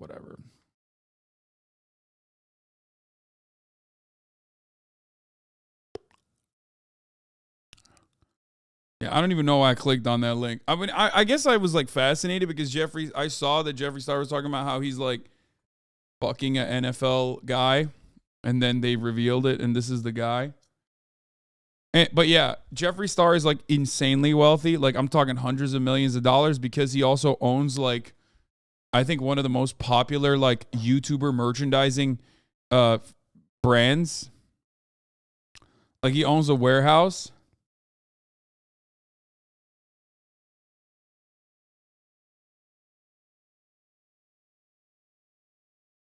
whatever. Yeah, I don't even know why I clicked on that link. I mean, I guess I was like fascinated because I saw that Jeffree Star was talking about how he's like fucking an NFL guy, and then they revealed it, and this is the guy. But yeah, Jeffree Star is like insanely wealthy. Like I'm talking hundreds of millions of dollars because he also owns like, I think one of the most popular like YouTuber merchandising brands. Like he owns a warehouse.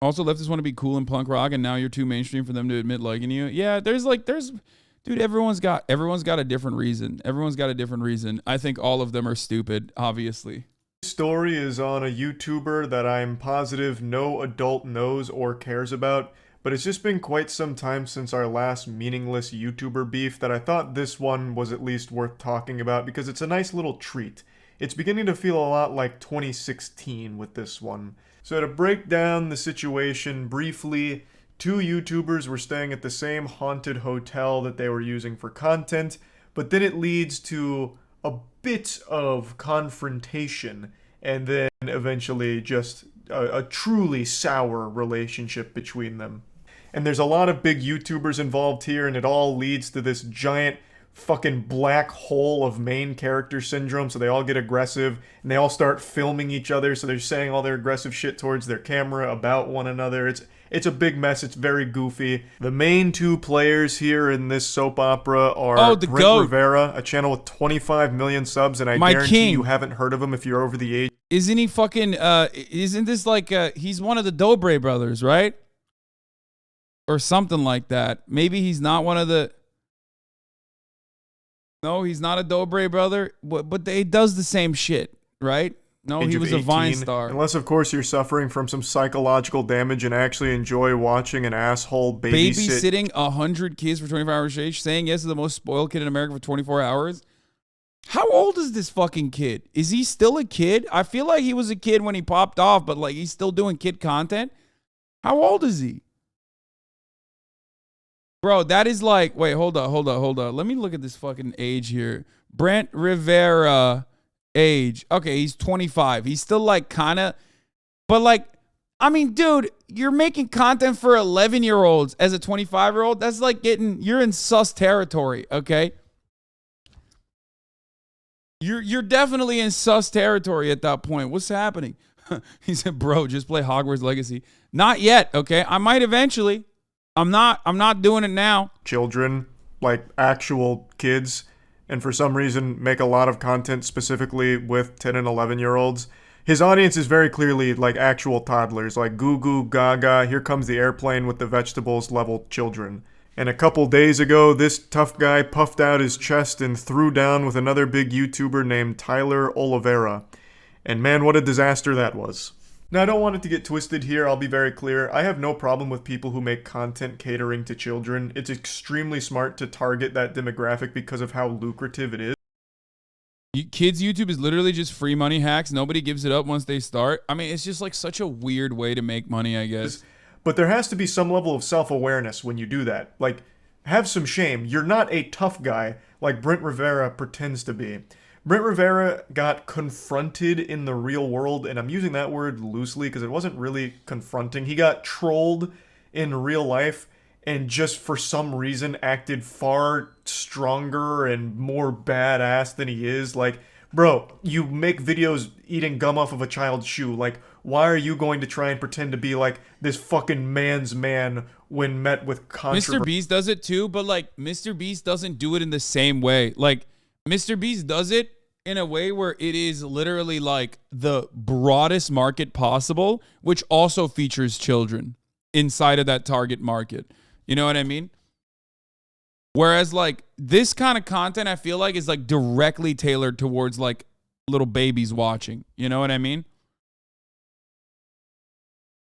Also, leftists want to be cool and punk rock, and now you're too mainstream for them to admit liking you. Yeah, dude, everyone's got a different reason. Everyone's got a different reason. I think all of them are stupid, obviously. This story is on a YouTuber that I'm positive no adult knows or cares about, but it's just been quite some time since our last meaningless YouTuber beef that I thought this one was at least worth talking about because it's a nice little treat. It's beginning to feel a lot like 2016 with this one. So to break down the situation briefly, two YouTubers were staying at the same haunted hotel that they were using for content, but then it leads to a bit of confrontation and then eventually just a truly sour relationship between them. And there's a lot of big YouTubers involved here, and it all leads to this giant fucking black hole of main character syndrome, so they all get aggressive and they all start filming each other, so they're saying all their aggressive shit towards their camera about one another. It's a big mess. It's very goofy. The main two players here in this soap opera are Brent GOAT. Rivera, a channel with 25 million subs, and I guarantee you haven't heard of him if you're over the age. Isn't he fucking isn't this like he's one of the Dobre brothers, right? Or something like that. Maybe he's not one of the. No, he's not a Dobre brother, but he does the same shit, right? No, he was a Vine star. Unless, of course, you're suffering from some psychological damage and actually enjoy watching an asshole babysitting 100 kids for 24 hours straight, saying yes to the most spoiled kid in America for 24 hours. How old is this fucking kid? Is he still a kid? I feel like he was a kid when he popped off, but like he's still doing kid content. How old is he? Bro, that is like, wait, hold up. Let me look at this fucking age here. Brent Rivera age. Okay, he's 25. He's still like kind of, but like, I mean, dude, you're making content for 11-year-olds as a 25-year-old. That's like you're in sus territory, okay? You're definitely in sus territory at that point. What's happening? He said, bro, just play Hogwarts Legacy. Not yet, okay? I might eventually. I'm not doing it now. Children, like actual kids, and for some reason make a lot of content specifically with 10 and 11-year-olds. His audience is very clearly like actual toddlers, like goo goo gaga, here comes the airplane with the vegetables level children. And a couple days ago, this tough guy puffed out his chest and threw down with another big YouTuber named Tyler Oliveira. And man, what a disaster that was. Now, I don't want it to get twisted here, I'll be very clear. I have no problem with people who make content catering to children. It's extremely smart to target that demographic because of how lucrative it is. Kids YouTube is literally just free money hacks. Nobody gives it up once they start. I mean, it's just like such a weird way to make money, I guess. But there has to be some level of self-awareness when you do that. Like, have some shame. You're not a tough guy like Brent Rivera pretends to be. Brent Rivera got confronted in the real world, and I'm using that word loosely because it wasn't really confronting. He got trolled in real life and just for some reason acted far stronger and more badass than he is. Like, bro, you make videos eating gum off of a child's shoe. Like, why are you going to try and pretend to be like this fucking man's man when met with controversy? Mr. Beast does it too, but like Mr. Beast doesn't do it in the same way. Like, Mr. Beast does it in a way where it is literally like the broadest market possible, which also features children inside of that target market. You know what I mean? Whereas like this kind of content, I feel like is like directly tailored towards like little babies watching. You know what I mean?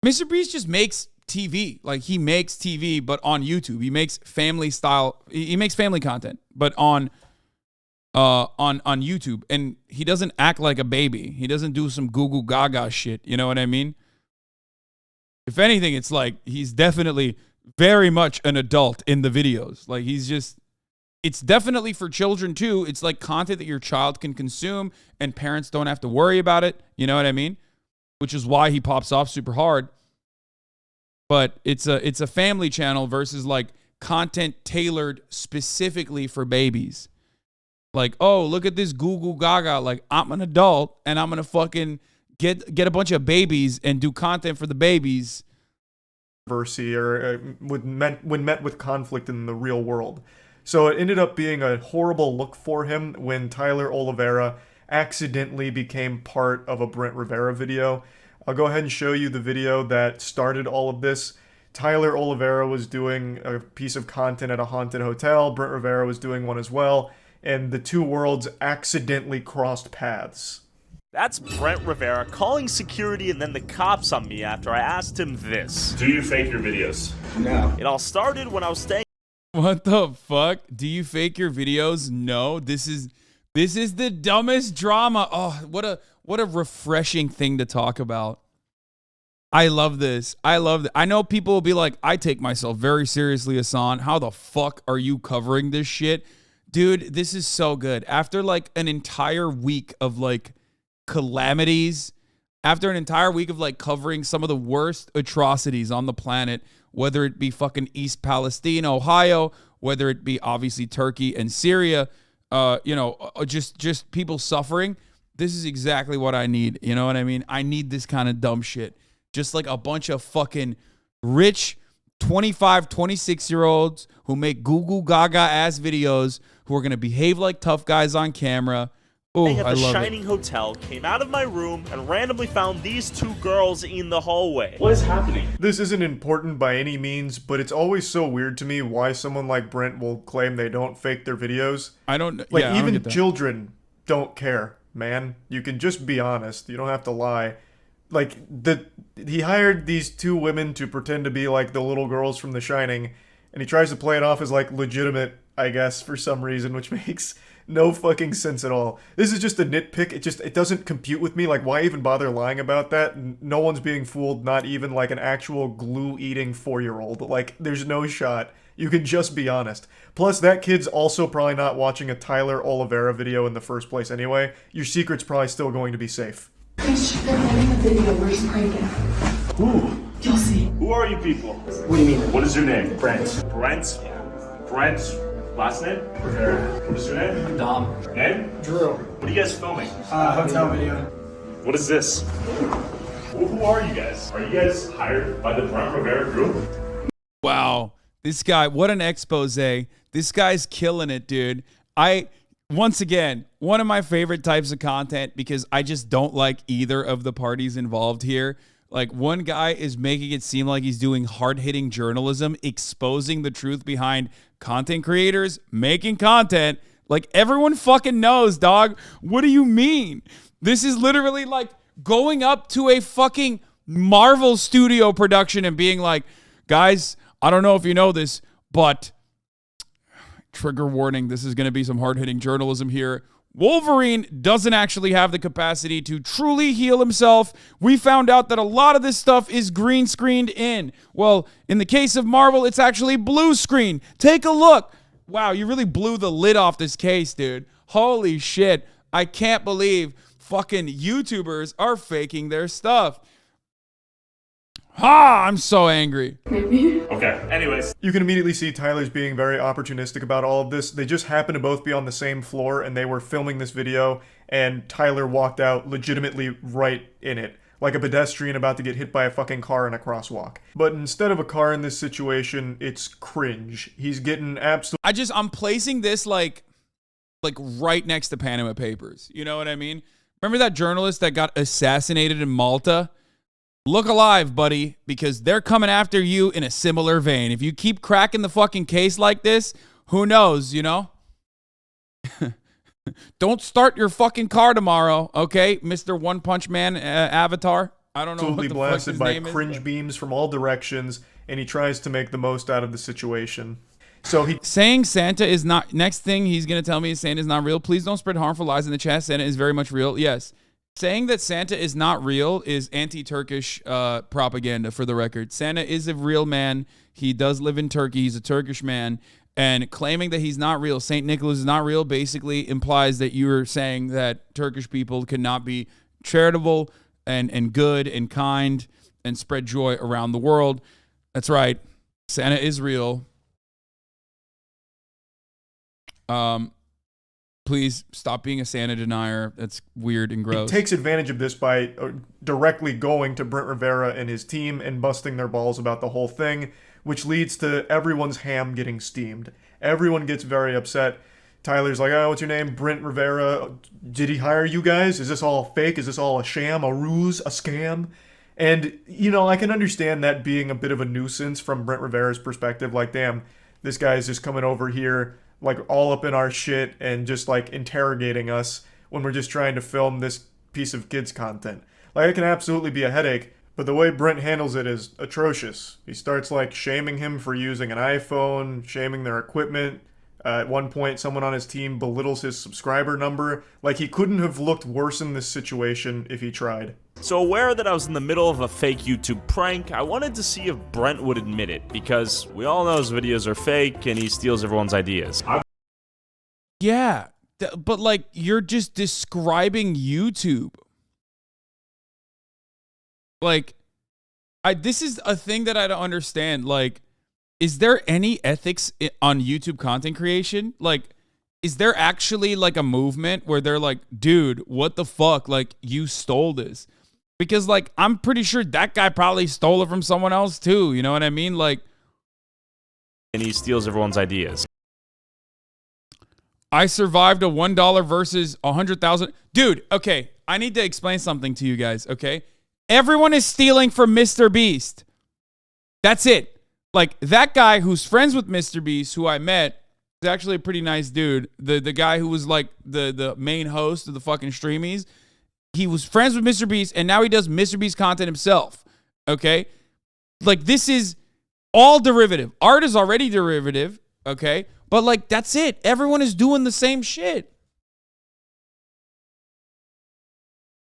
Mr. Beast just makes TV. Like he makes TV, but on YouTube. He makes family style. He makes family content, but on YouTube, and he doesn't act like a baby. He doesn't do some goo goo gaga shit. You know what I mean? If anything, it's like he's definitely very much an adult in the videos. Like he's just, it's definitely for children too. It's like content that your child can consume and parents don't have to worry about it. You know what I mean? Which is why he pops off super hard. But it's a family channel versus like content tailored specifically for babies. Like, oh, look at this Goo Goo Gaga. Like, I'm an adult and I'm gonna fucking get a bunch of babies and do content for the babies. Or when met with conflict in the real world. So it ended up being a horrible look for him when Tyler Oliveira accidentally became part of a Brent Rivera video. I'll go ahead and show you the video that started all of this. Tyler Oliveira was doing a piece of content at a haunted hotel. Brent Rivera was doing one as well. And the two worlds accidentally crossed paths. That's Brent Rivera calling security and then the cops on me after I asked him this. Do you fake your videos? No. It all started when I was staying. What the fuck? Do you fake your videos? No. This is the dumbest drama. Oh, what a refreshing thing to talk about. I love this. I love it. I know people will be like, I take myself very seriously, Hasan. How the fuck are you covering this shit? Dude, this is so good. After like an entire week of like calamities, after an entire week of like covering some of the worst atrocities on the planet, whether it be fucking East Palestine, Ohio, whether it be obviously Turkey and Syria, just people suffering. This is exactly what I need. You know what I mean? I need this kind of dumb shit. Just like a bunch of fucking rich 25, 26-year-olds who make Goo Goo Gaga ass videos who are going to behave like tough guys on camera. Oh, At I the love Shining it. Hotel, came out of my room and randomly found these two girls in the hallway. What is happening? This isn't important by any means, but it's always so weird to me why someone like Brent will claim they don't fake their videos. I don't Like, yeah, I don't even get that. children don't care, man. You can just be honest. You don't have to lie. Like, he hired these two women to pretend to be like the little girls from The Shining, and he tries to play it off as like legitimate, I guess, for some reason, which makes no fucking sense at all. This is just a nitpick. It doesn't compute with me. Like, why even bother lying about that? No one's being fooled, not even like an actual glue-eating 4-year-old. Like, there's no shot. You can just be honest. Plus, that kid's also probably not watching a Tyler Oliveira video in the first place anyway. Your secret's probably still going to be safe. Please check that in the video where he's pranking. Who? You'll see. Who are you people? What do you mean? What is your name? Brent. Brent? Yeah. Brent? Last name? Rivera. What is your name? Dom. Name? Drew. What are you guys filming? Hotel video. What is this? Who are you guys? Are you guys hired by the Brent Rivera group? Wow. This guy, what an expose. This guy's killing it, dude. Once again, one of my favorite types of content because I just don't like either of the parties involved here. Like, one guy is making it seem like he's doing hard-hitting journalism, exposing the truth behind content creators making content. Like, everyone fucking knows, dog. What do you mean? This is literally like going up to a fucking Marvel studio production and being like, guys, I don't know if you know this, but trigger warning, this is going to be some hard-hitting journalism here. Wolverine doesn't actually have the capacity to truly heal himself. We found out that a lot of this stuff is green screened in. Well, in the case of Marvel, it's actually blue screen. Take a look. Wow, you really blew the lid off this case, dude. Holy shit. I can't believe fucking YouTubers are faking their stuff. I'm so angry. Maybe. Okay, anyways. You can immediately see Tyler's being very opportunistic about all of this. They just happen to both be on the same floor, and they were filming this video, and Tyler walked out legitimately right in it, like a pedestrian about to get hit by a fucking car in a crosswalk. But instead of a car in this situation, it's cringe. He's getting absolutely... I'm placing this like right next to Panama Papers. You know what I mean? Remember that journalist that got assassinated in Malta? Look alive, buddy, because they're coming after you in a similar vein. If you keep cracking the fucking case like this, who knows, you know? Don't start your fucking car tomorrow, okay, Mr. One Punch Man Avatar? I don't know what the fuck blasted his by name cringe is. beams from all directions, and he tries to make the most out of the situation. So he... Saying Santa is not... Next thing he's going to tell me is Santa is not real. Please don't spread harmful lies in the chat. Santa is very much real. Yes. Saying that Santa is not real is anti-Turkish propaganda, for the record. Santa is a real man. He does live in Turkey. He's a Turkish man. And claiming that he's not real, St. Nicholas is not real, basically implies that you're saying that Turkish people cannot be charitable and good and kind and spread joy around the world. That's right. Santa is real. Please stop being a Santa denier. That's weird and gross. He takes advantage of this by directly going to Brent Rivera and his team and busting their balls about the whole thing, which leads to everyone's ham getting steamed. Everyone gets very upset. Tyler's like, oh, what's your name? Brent Rivera. Did he hire you guys? Is this all fake? Is this all a sham, a ruse, a scam? And, you know, I can understand that being a bit of a nuisance from Brent Rivera's perspective. Like, damn, this guy's just coming over here, like, all up in our shit and just, like, interrogating us when we're just trying to film this piece of kids' content. Like, it can absolutely be a headache, but the way Brent handles it is atrocious. He starts, like, shaming him for using an iPhone, shaming their equipment. At one point, someone on his team belittles his subscriber number. Like, he couldn't have looked worse in this situation if he tried. So aware that I was in the middle of a fake YouTube prank, I wanted to see if Brent would admit it, because we all know his videos are fake and he steals everyone's ideas. Yeah, but like, you're just describing YouTube. Like, this is a thing that I don't understand. Like, is there any ethics on YouTube content creation? Like, is there actually like a movement where they're like, dude, what the fuck? Like, you stole this. Because like, I'm pretty sure that guy probably stole it from someone else too. You know what I mean? Like, And he steals everyone's ideas. I survived a $1 versus 100,000. Dude, okay, I need to explain something to you guys, okay? Everyone is stealing from Mr. Beast. That's it. Like, that guy who's friends with Mr. Beast, who I met, is actually a pretty nice dude. The guy who was like the main host of the fucking streamies, he was friends with Mr. Beast, and now he does Mr. Beast content himself, okay? Like, this is all derivative. Art is already derivative, okay? But, like, that's it. Everyone is doing the same shit.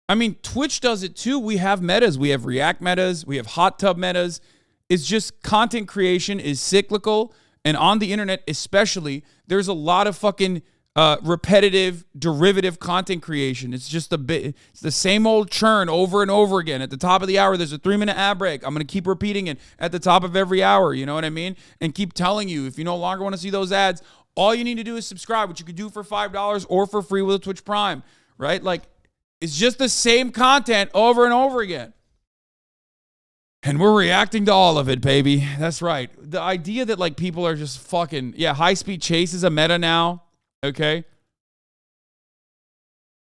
I mean, Twitch does it too. We have metas. We have React metas. We have hot tub metas. It's just content creation is cyclical. And on the internet especially, there's a lot of fucking repetitive, derivative content creation. It's just it's the same old churn over and over again. At the top of the hour, there's a 3-minute ad break. I'm going to keep repeating it at the top of every hour. You know what I mean? And keep telling you, if you no longer want to see those ads, all you need to do is subscribe, which you could do for $5 or for free with a Twitch Prime, right? Like, it's just the same content over and over again. And we're reacting to all of it, baby. That's right. The idea that, like, people are just fucking... Yeah, high-speed chase is a meta now, okay?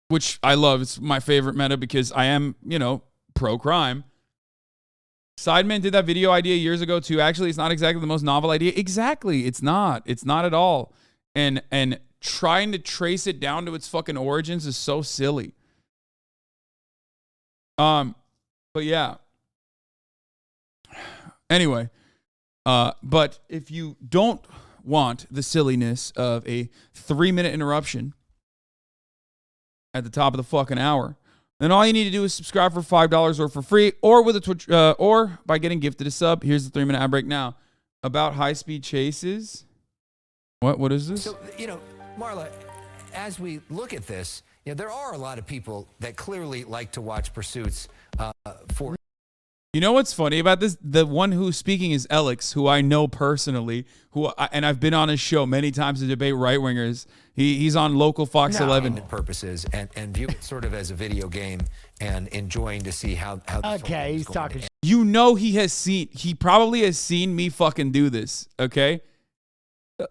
Which I love. It's my favorite meta because I am, you know, pro-crime. Sideman did that video idea years ago, too. Actually, it's not exactly the most novel idea. Exactly. It's not. It's not at all. And trying to trace it down to its fucking origins is so silly. But yeah. Anyway, but if you don't want the silliness of a 3-minute interruption at the top of the fucking hour, then all you need to do is subscribe for $5 or for free, or with a Twitch, or by getting gifted a sub. Here's the 3-minute ad break now about high-speed chases. What is this? So, you know, Marla, as we look at this, you know, there are a lot of people that clearly like to watch pursuits for. You know what's funny about this? The one who's speaking is Alex, who I know personally, and I've been on his show many times to debate right-wingers. He's on local Fox 11. Purposes and view it sort of as a video game and enjoying to see how okay, he's talking shit. You know he probably has seen me fucking do this, okay?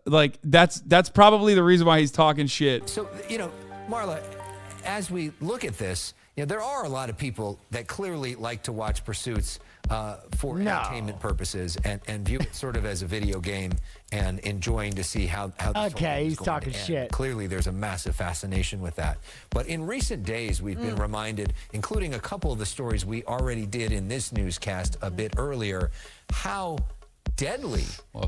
Like, that's probably the reason why he's talking shit. So, you know, Marla, as we look at this, you know, there are a lot of people that clearly like to watch pursuits for entertainment purposes and view it sort of as a video game and enjoying to see how okay, he's talking shit. Clearly, there's a massive fascination with that. But in recent days, we've been reminded, including a couple of the stories we already did in this newscast a bit earlier, how deadly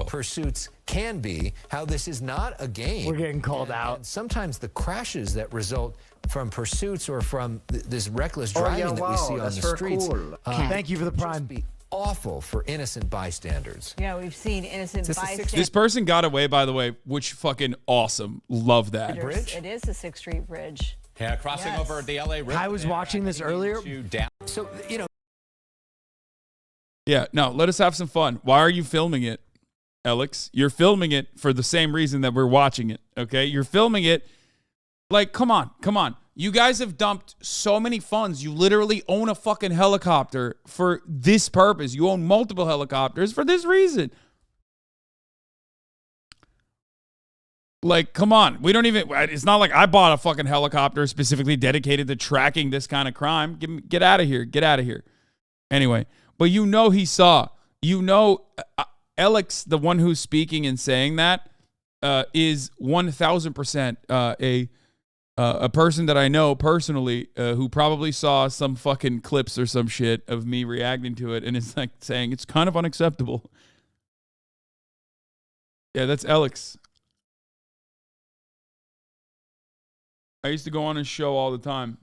pursuits can be, how this is not a game. We're getting called out. And sometimes the crashes that result from pursuits or from this reckless driving that we see on the streets. Thank you for the prime. Be awful for innocent bystanders. Yeah, we've seen innocent bystanders. This person got away, by the way, which fucking awesome. Love that. Bridge? It is the 6th Street Bridge. Yeah, crossing over the LA River. I was watching this earlier. So, you know. Yeah, no, let us have some fun. Why are you filming it, Alex? You're filming it for the same reason that we're watching it, okay? You're filming it like, come on. You guys have dumped so many funds. You literally own a fucking helicopter for this purpose. You own multiple helicopters for this reason. Like, come on. We don't even, it's not like I bought a fucking helicopter specifically dedicated to tracking this kind of crime. Get out of here. Get out of here. Anyway, but you know he saw. You know, Alex, the one who's speaking and saying that, is 1,000% a person that I know personally who probably saw some fucking clips or some shit of me reacting to it and is like saying it's kind of unacceptable. Yeah, that's Alex. I used to go on his show all the time.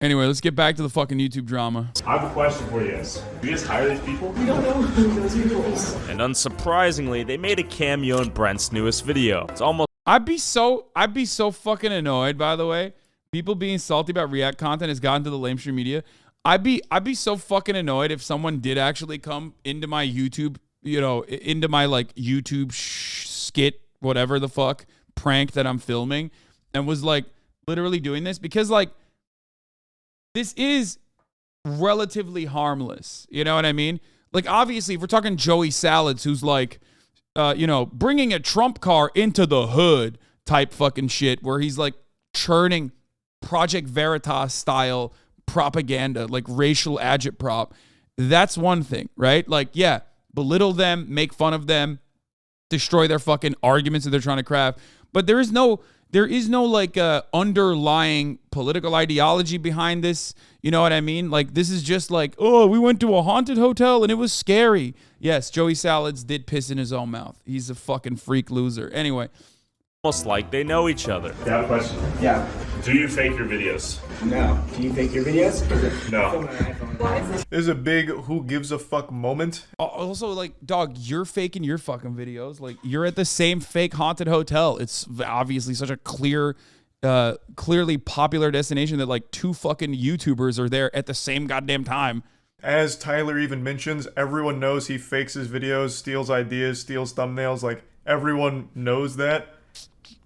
Anyway, let's get back to the fucking YouTube drama. I have a question for you guys. Do you guys hire these people? We don't know who those people are. And unsurprisingly, they made a cameo in Brent's newest video. It's almost I'd be so fucking annoyed, by the way. People being salty about React content has gotten to the lamestream media. I'd be so fucking annoyed if someone did actually come into my YouTube, into my like YouTube skit, whatever the fuck, prank that I'm filming, and was like literally doing this, because like this is relatively harmless. You know what I mean? Like, obviously, if we're talking Joey Salads, who's like, bringing a Trump car into the hood type fucking shit, where he's like churning Project Veritas style propaganda, like racial agitprop. That's one thing, right? Like, yeah, belittle them, make fun of them, destroy their fucking arguments that they're trying to craft. But there is no like underlying political ideology behind this. You know what I mean? Like, this is just like, oh, we went to a haunted hotel and it was scary. Yes, Joey Salads did piss in his own mouth. He's a fucking freak loser. Anyway. almost like they know each other. I have a question. Yeah. Do you fake your videos? No. Do you fake your videos? No. There's a big who gives a fuck moment. Also, like, dog, you're faking your fucking videos. Like, you're at the same fake haunted hotel. It's obviously such a clearly popular destination that like two fucking YouTubers are there at the same goddamn time. As Tyler even mentions, everyone knows he fakes his videos, steals ideas, steals thumbnails. Like, everyone knows that.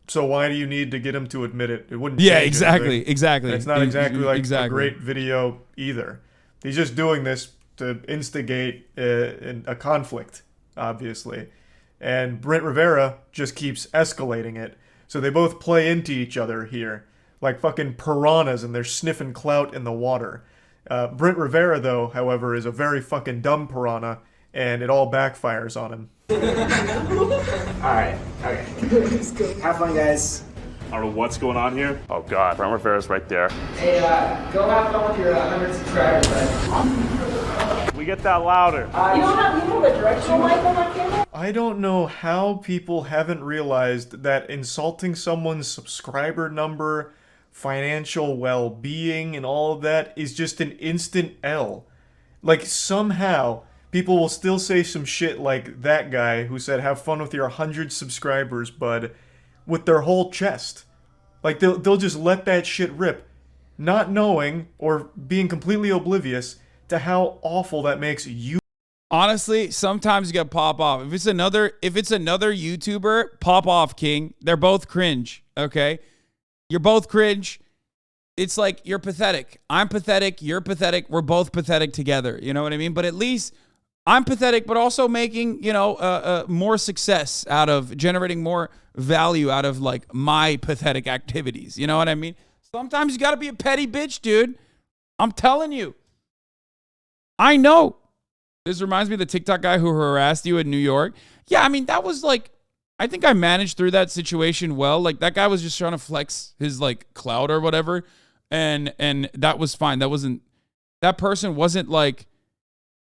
So why do you need to get him to admit it? It wouldn't. Yeah, change exactly, anything. exactly. It's not exactly like exactly. a great video either. He's just doing this to instigate a conflict, obviously. And Brent Rivera just keeps escalating it. So they both play into each other here, like fucking piranhas, and they're sniffing clout in the water. Brent Rivera, though, however, is a very fucking dumb piranha, and it all backfires on him. Alright, okay. Have fun, guys. I don't know what's going on here. Oh god, Brent Rivera's right there. Hey, go have fun with your 100 subscribers, bud. We get that louder. You don't have a directional mic on that camera? I don't know how people haven't realized that insulting someone's subscriber number, financial well-being, and all of that is just an instant L. Like, somehow people will still say some shit like that guy who said, have fun with your 100 subscribers, bud, with their whole chest. Like, they'll just let that shit rip, not knowing or being completely oblivious to how awful that makes you. Honestly, sometimes you gotta pop off. If it's another YouTuber, pop off, King. They're both cringe, okay? You're both cringe. It's like, you're pathetic. I'm pathetic. You're pathetic. We're both pathetic together. You know what I mean? But at least I'm pathetic, but also making, more success out of generating more value out of like my pathetic activities. You know what I mean? Sometimes you got to be a petty bitch, dude. I'm telling you. I know. This reminds me of the TikTok guy who harassed you in New York. Yeah, I mean, that was like, I think I managed through that situation well. Like, that guy was just trying to flex his like clout or whatever. And that was fine. That that person wasn't like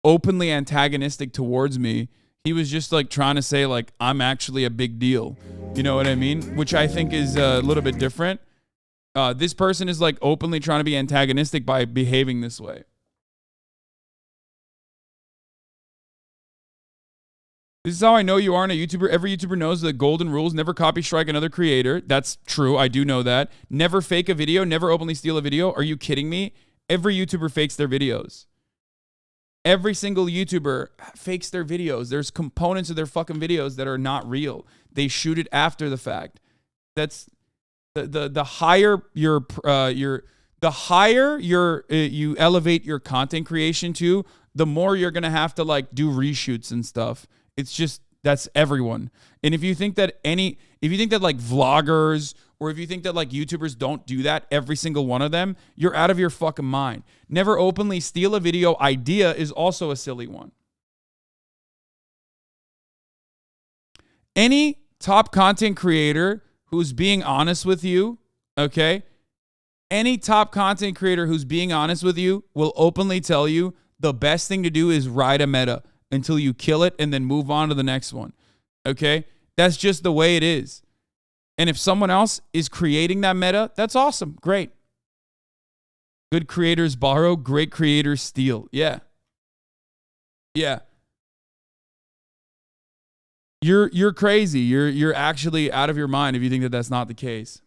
openly antagonistic towards me. He was just like trying to say like, I'm actually a big deal. You know what I mean? Which I think is a little bit different. This person is like openly trying to be antagonistic by behaving this way. This is how I know you aren't a YouTuber. Every YouTuber knows the golden rules. Never copy strike another creator. That's true. I do know that. Never fake a video. Never openly steal a video. Are you kidding me? Every YouTuber fakes their videos. Every single YouTuber fakes their videos. There's components of their fucking videos that are not real. They shoot it after the fact. That's the higher you elevate your content creation to, the more you're gonna have to like do reshoots and stuff. It's just, that's everyone. And if you think that like vloggers, or if you think that like YouTubers don't do that, every single one of them, you're out of your fucking mind. Never openly steal a video idea is also a silly one. Any top content creator who's being honest with you, okay? Any top content creator who's being honest with you will openly tell you the best thing to do is ride a meta until you kill it and then move on to the next one, okay? That's just the way it is. And if someone else is creating that meta, that's awesome. Great. Good creators borrow, great creators steal. Yeah. Yeah. You're crazy. You're actually out of your mind if you think that that's not the case.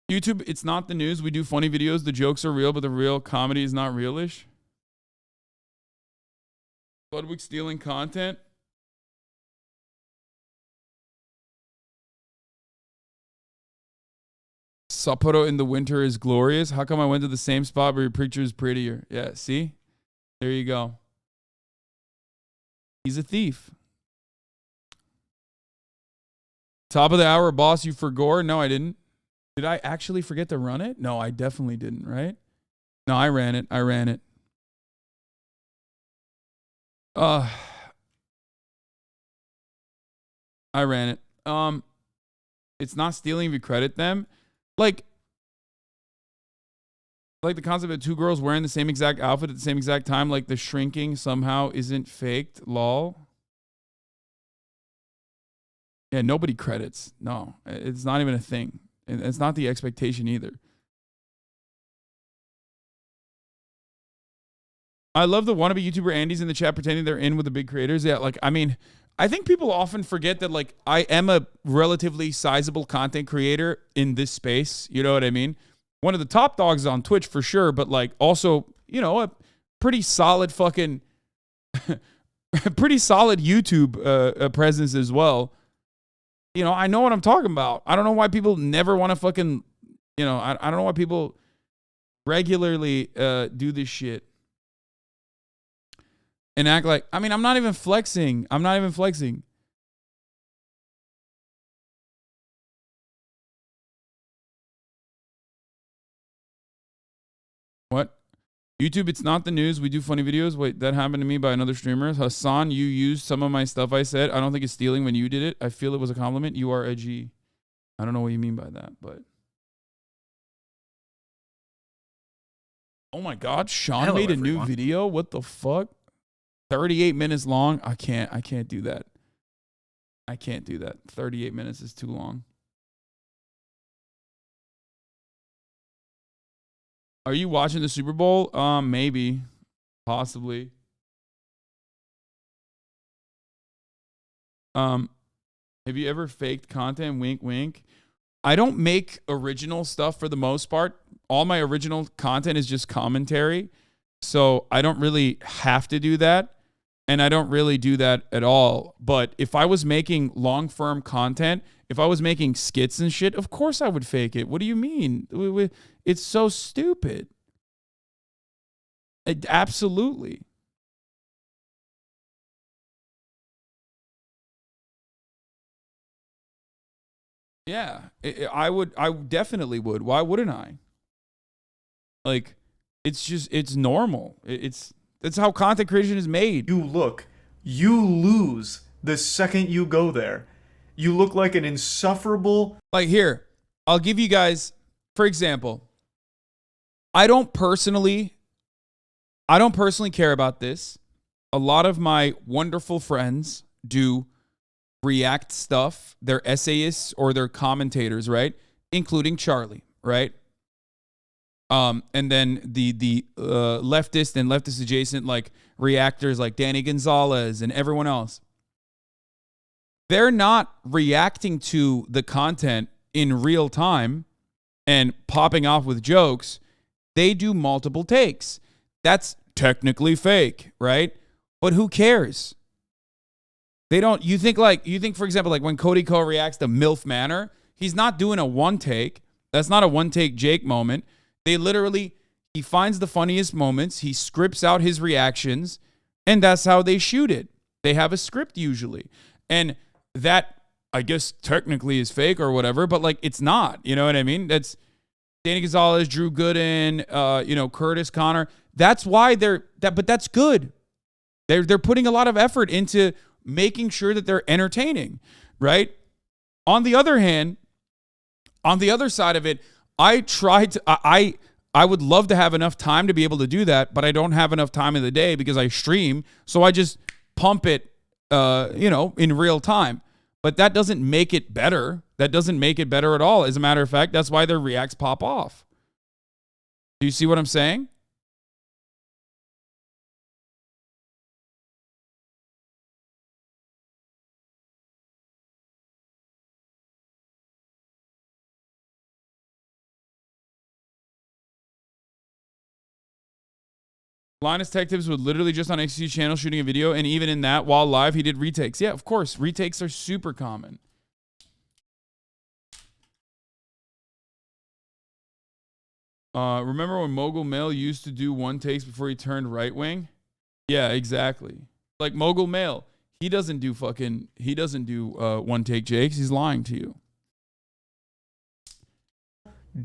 YouTube, it's not the news. We do funny videos. The jokes are real, but the real comedy is not realish. Ludwig stealing content. Sapporo in the winter is glorious. How come I went to the same spot where your picture is prettier? Yeah, see? There you go. He's a thief. Top of the hour, boss, you forgot? No, I didn't. Did I actually forget to run it? No, I definitely didn't, right? No, I ran it. I ran it. It's not stealing if you credit them. Like the concept of two girls wearing the same exact outfit at the same exact time, like the shrinking somehow isn't faked, lol. Yeah, nobody credits. No, it's not even a thing. It's not the expectation either. I love the wannabe YouTuber Andy's in the chat pretending they're in with the big creators. Yeah, like, I mean, I think people often forget that, like, I am a relatively sizable content creator in this space. You know what I mean? One of the top dogs on Twitch for sure, but, like, also, you know, a pretty solid fucking, pretty solid YouTube presence as well. You know, I know what I'm talking about. I don't know why people never want to fucking, you know, I don't know why people regularly do this shit. And act like, I mean, I'm not even flexing. What? YouTube, it's not the news. We do funny videos. Wait, that happened to me by another streamer. Hasan, you used some of my stuff I said. I don't think it's stealing when you did it. I feel it was a compliment. You are edgy. I don't know what you mean by that, but. Oh my God, Sean made a new video? What the fuck? 38 minutes long. I can't do that. 38 minutes is too long. Are you watching the Super Bowl? Maybe. Possibly. Have you ever faked content? Wink, wink. I don't make original stuff for the most part. All my original content is just commentary. So I don't really have to do that. And I don't really do that at all. But if I was making long-form content, if I was making skits and shit, of course I would fake it. What do you mean? It's so stupid. Absolutely. Yeah, I would. I definitely would. Why wouldn't I? Like, it's normal. That's how content creation is made. You lose the second you go there. You look like an insufferable. Like, here, I'll give you guys, for example, I don't personally care about this. A lot of my wonderful friends do react stuff. They're essayists or they're commentators, right? Including Charlie, right? And then the leftist and leftist adjacent like reactors like Danny Gonzalez and everyone else. They're not reacting to the content in real time and popping off with jokes. They do multiple takes. That's technically fake, right? But who cares? They don't, you think, for example, like when Cody Ko reacts to MILF Manor, he's not doing a one take. That's not a one take Jake moment. They literally, he finds the funniest moments, he scripts out his reactions, and that's how they shoot it. They have a script usually. And that, I guess, technically is fake or whatever, but like it's not. You know what I mean? That's Danny Gonzalez, Drew Gooden, Curtis Connor. That's why but that's good. They're putting a lot of effort into making sure that they're entertaining, right? On the other hand, on the other side of it, I would love to have enough time to be able to do that, but I don't have enough time in the day because I stream, so I just pump it, in real time. But that doesn't make it better. That doesn't make it better at all. As a matter of fact, that's why their reacts pop off. Do you see what I'm saying? Linus Tech Tips would literally just on XQ channel shooting a video, and even in that, while live, he did retakes. Yeah, of course. Retakes are super common. Remember when Mogul Mail used to do one takes before he turned right wing? Yeah, exactly. Like Mogul Mail, he doesn't do one take Jakes. He's lying to you.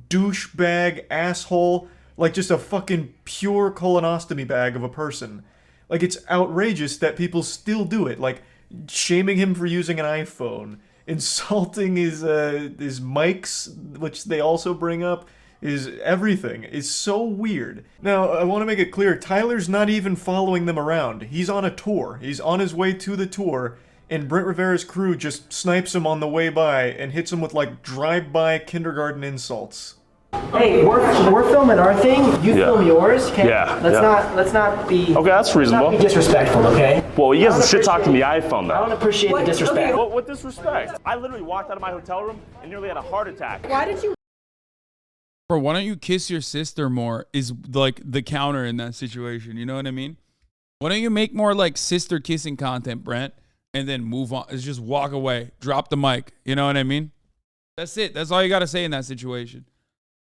Douchebag, asshole, like just a fucking pure colonostomy bag of a person. Like, it's outrageous that people still do it. Like, shaming him for using an iPhone, insulting his mics, which they also bring up, is everything. Is so weird. Now, I want to make it clear, Tyler's not even following them around. He's on a tour. He's on his way to the tour, and Brent Rivera's crew just snipes him on the way by and hits him with, like, drive-by kindergarten insults. Hey, we're filming our thing. You film yours. Okay? Yeah. Let's not be. Okay, that's reasonable. Let's not be disrespectful. Okay. Well, you guys shit talk to the iPhone though. I don't appreciate the disrespect. What disrespect? I literally walked out of my hotel room and nearly had a heart attack. Why did you? Bro, why don't you kiss your sister more is like the counter in that situation. You know what I mean? Why don't you make more like sister kissing content, Brent, and then move on? It's just walk away, drop the mic. You know what I mean? That's it. That's all you got to say in that situation.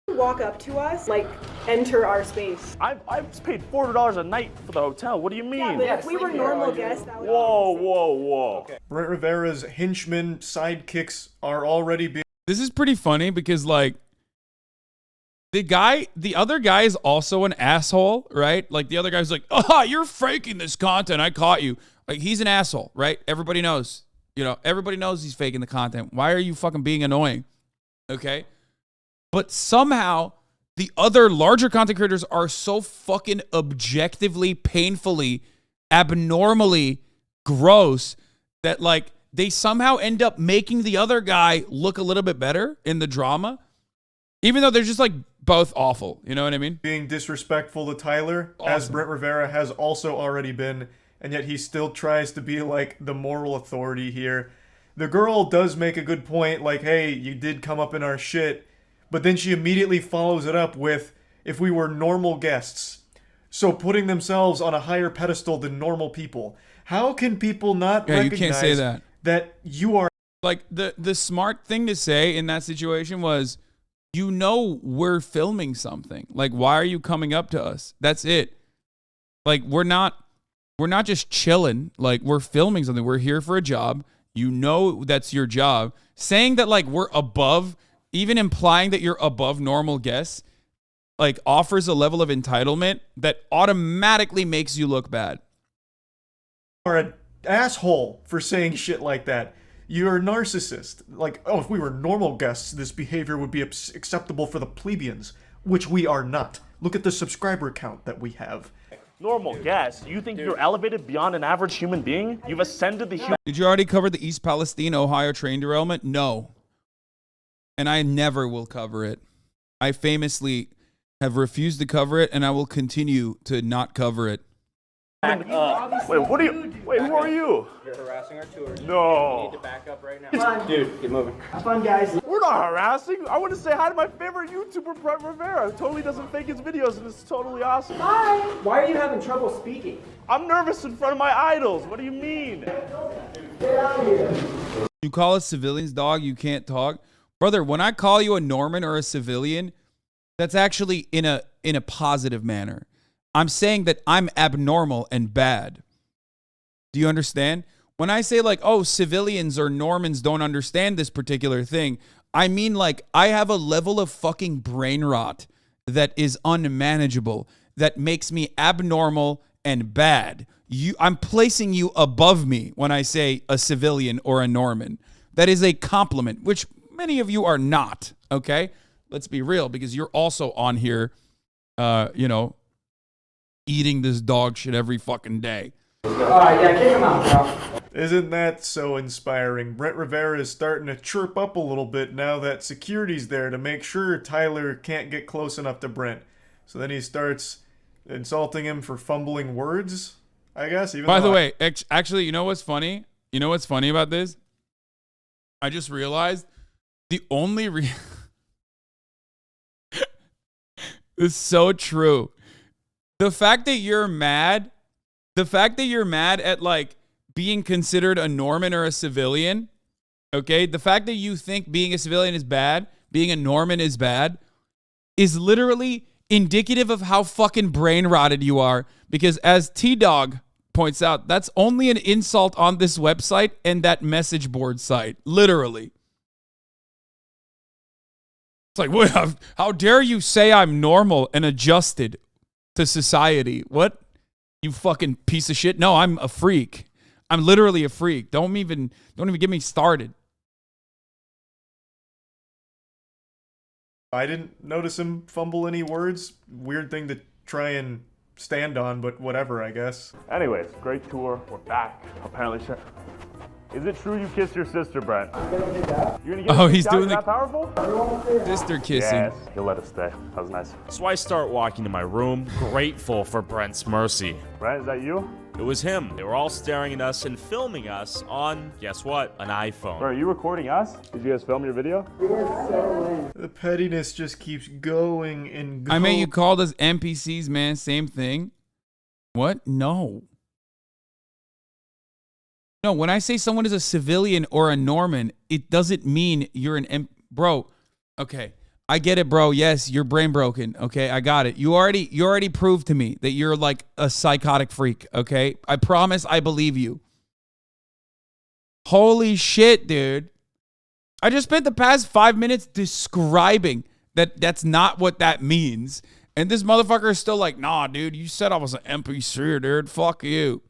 Walk up to us, like enter our space. I paid $400 a night for the hotel. What do you mean? Yeah, but if we were normal guests, that would Whoa. Okay. Brent Rivera's henchmen sidekicks are already being. This is pretty funny because like the other guy is also an asshole, right? Like the other guy's like, "Oh, you're faking this content. I caught you." Like he's an asshole, right? Everybody knows. Everybody knows he's faking the content. Why are you fucking being annoying? Okay? But somehow the other larger content creators are so fucking objectively, painfully, abnormally gross that like they somehow end up making the other guy look a little bit better in the drama, even though they're just like both awful. You know what I mean? Being disrespectful to Tyler, as Brent Rivera has also already been, and yet he still tries to be like the moral authority here. The girl does make a good point, like, hey, you did come up in our shit. But then she immediately follows it up with, if we were normal guests. So putting themselves on a higher pedestal than normal people. How can people not recognize you can't say that you are... Like, the smart thing to say in that situation was, we're filming something. Like, why are you coming up to us? That's it. Like, we're not just chilling. Like, we're filming something. We're here for a job. That's your job. Saying that, like, we're above... Even implying that you're above normal guests, like, offers a level of entitlement that automatically makes you look bad. You are an asshole for saying shit like that. You're a narcissist. Like, oh, if we were normal guests, this behavior would be acceptable for the plebeians, which we are not. Look at the subscriber count that we have. Normal guess. You think you're elevated beyond an average human being? You've ascended the human. Did you already cover the East Palestine, Ohio train derailment? No. And I never will cover it. I famously have refused to cover it, and I will continue to not cover it. Wait, what are you? Wait, who are you? You're harassing our tours. No. You need to back up right now. Come on, dude, get moving. Have fun, guys. We're not harassing. I want to say hi to my favorite YouTuber, Brent Rivera. Who totally doesn't fake his videos, and it's totally awesome. Hi. Why are you having trouble speaking? I'm nervous in front of my idols. What do you mean? Get out of here. You call us civilians, dog, you can't talk. Brother, when I call you a Norman or a civilian, that's actually in a positive manner. I'm saying that I'm abnormal and bad. Do you understand? When I say like, oh, civilians or Normans don't understand this particular thing, I mean like I have a level of fucking brain rot that is unmanageable, that makes me abnormal and bad. I'm placing you above me when I say a civilian or a Norman. That is a compliment, which many of you are not, okay? Let's be real, because you're also on here, eating this dog shit every fucking day. Alright, yeah, kick him out, bro. Isn't that so inspiring? Brent Rivera is starting to chirp up a little bit now that security's there to make sure Tyler can't get close enough to Brent. So then he starts insulting him for fumbling words, I guess. By the way, actually, you know what's funny? You know what's funny about this? I just realized the only it's so true. The fact that you're mad at like being considered a Norman or a civilian, okay? The fact that you think being a civilian is bad, being a Norman is bad, is literally indicative of how fucking brain rotted you are. Because as T-Dog points out, that's only an insult on this website and that message board site. Literally. It's like, what? How dare you say I'm normal and adjusted to society? What? You fucking piece of shit. No, I'm a freak. I'm literally a freak. Don't even get me started. I didn't notice him fumble any words. Weird thing to try and stand on, but whatever, I guess. Anyways, great tour. We're back. Apparently, is it true you kissed your sister, Brent? You're gonna get he's doing that powerful? Sister kissing. Yes, he'll let us stay. That was nice. So I start walking to my room, grateful for Brent's mercy. Brent, is that you? It was him. They were all staring at us and filming us on, guess what? An iPhone. Bro, are you recording us? Did you guys film your video? The pettiness just keeps going and going. I mean, you called us NPCs, man. Same thing. What? No. No, when I say someone is a civilian or a Norman, it doesn't mean you're bro. Okay, I get it, bro. Yes, you're brain broken. Okay, I got it. You already proved to me that you're like a psychotic freak. Okay, I promise I believe you. Holy shit, dude. I just spent the past 5 minutes describing that's not what that means. And this motherfucker is still like, nah, dude, you said I was an NPC, dude. Fuck you.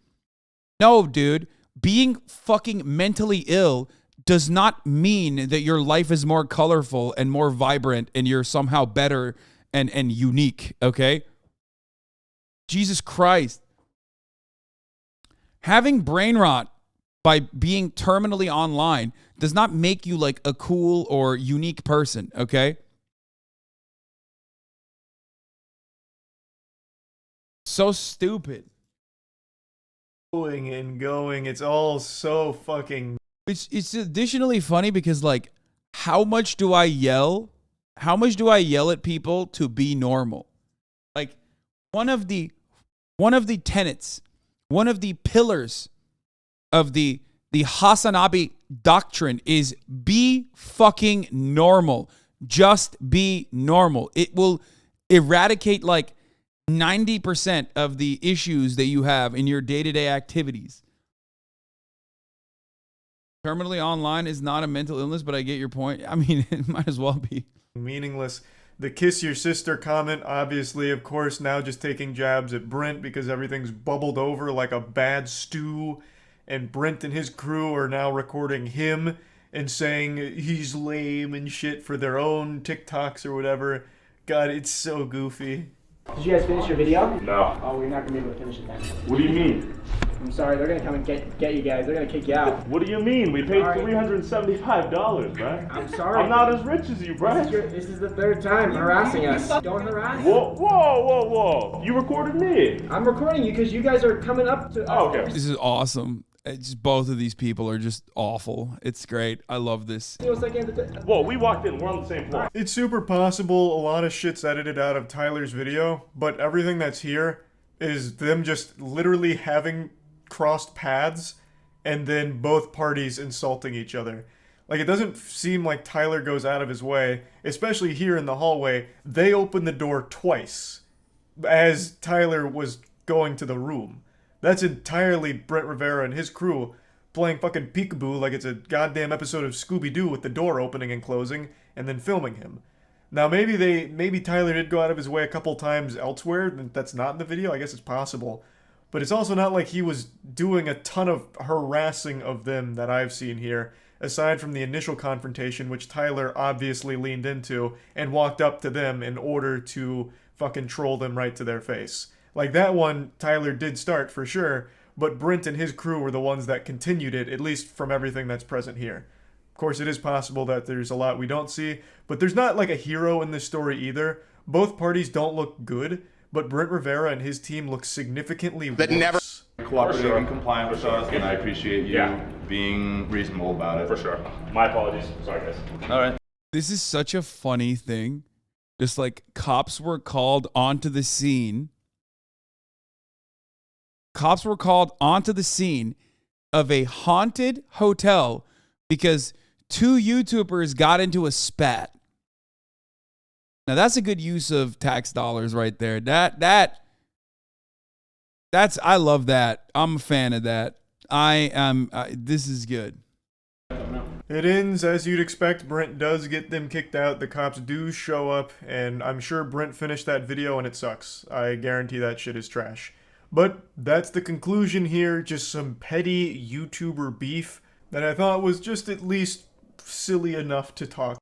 No, dude. Being fucking mentally ill does not mean that your life is more colorful and more vibrant and you're somehow better and unique, okay? Jesus Christ. Having brain rot by being terminally online does not make you like a cool or unique person, okay? So stupid. Going and going. It's all so fucking... It's additionally funny because, like, how much do I yell? How much do I yell at people to be normal? Like, one of the tenets, one of the pillars of the HasanAbi doctrine is be fucking normal. Just be normal. It will eradicate, like, 90% of the issues that you have in your day-to-day activities. Terminally online is not a mental illness, but I get your point. I mean, it might as well be. Meaningless. The kiss your sister comment, obviously, of course, now just taking jabs at Brent because everything's bubbled over like a bad stew. And Brent and his crew are now recording him and saying he's lame and shit for their own TikToks or whatever. God, it's so goofy. Did you guys finish your video? No. Oh, we're not gonna be able to finish it then. What do you mean? I'm sorry, they're gonna come and get you guys. They're gonna kick you out. What do you mean? We paid $375, right? I'm sorry. I'm not as rich as you, Brett. This is the third time harassing us. Don't harass. Whoa, whoa, whoa, whoa. You recorded me. I'm recording you because you guys are coming up to. Oh, okay. This is awesome. It's just, both of these people are just awful. It's great. I love this. Whoa, we walked in. We're on the same floor. It's super possible a lot of shit's edited out of Tyler's video, but everything that's here is them just literally having crossed paths and then both parties insulting each other. Like, it doesn't seem like Tyler goes out of his way, especially here in the hallway. They opened the door twice as Tyler was going to the room. That's entirely Brent Rivera and his crew playing fucking peekaboo like it's a goddamn episode of Scooby-Doo with the door opening and closing and then filming him. Now maybe Tyler did go out of his way a couple times elsewhere that's not in the video. I guess it's possible. But it's also not like he was doing a ton of harassing of them that I've seen here, aside from the initial confrontation, which Tyler obviously leaned into and walked up to them in order to fucking troll them right to their face. Like, that one, Tyler did start for sure, but Brent and his crew were the ones that continued it, at least from everything that's present here. Of course, it is possible that there's a lot we don't see, but there's not like a hero in this story either. Both parties don't look good, but Brent Rivera and his team look significantly worse. Cooperative and compliant with us, and I appreciate you being reasonable about it. For sure. My apologies. Sorry, guys. All right. This is such a funny thing. Just like cops were called onto the scene. Cops were called onto the scene of a haunted hotel because two YouTubers got into a spat. Now that's a good use of tax dollars right there. That's I love that. I'm a fan of that. This is good. It ends as you'd expect. Brent does get them kicked out. The cops do show up, and I'm sure Brent finished that video and it sucks. I guarantee that shit is trash. But that's the conclusion here. Just some petty YouTuber beef that I thought was just at least silly enough to talk.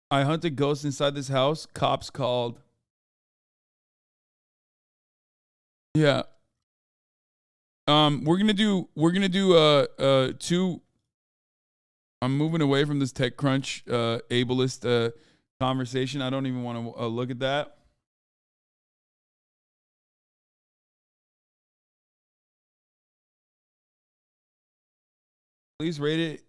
I hunted ghosts inside this house. Cops called. Yeah. We're gonna do two. I'm moving away from this TechCrunch ableist conversation. I don't even want to look at that. Please rate it